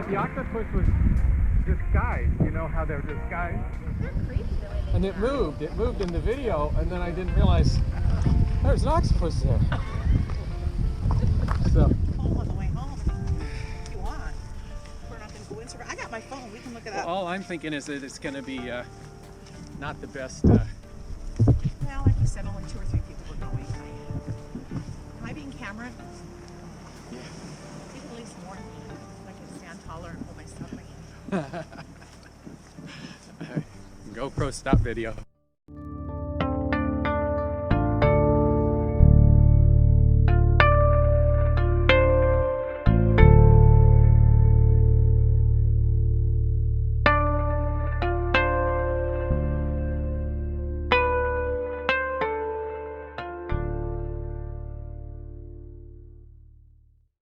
The octopus was disguised, you know how they're disguised? And it moved in the video, and then I didn't realize there's an octopus there. So. Home on the way home, if you want. We're not going to go in. I got my phone, we can look it up. Well, all I'm thinking is that it's going to be not the best. Well, like you said, only 2 or 3 people were going. Am I being camera? Yeah. Maybe at least more. I can stand taller and hold my stuff. GoPro stop video.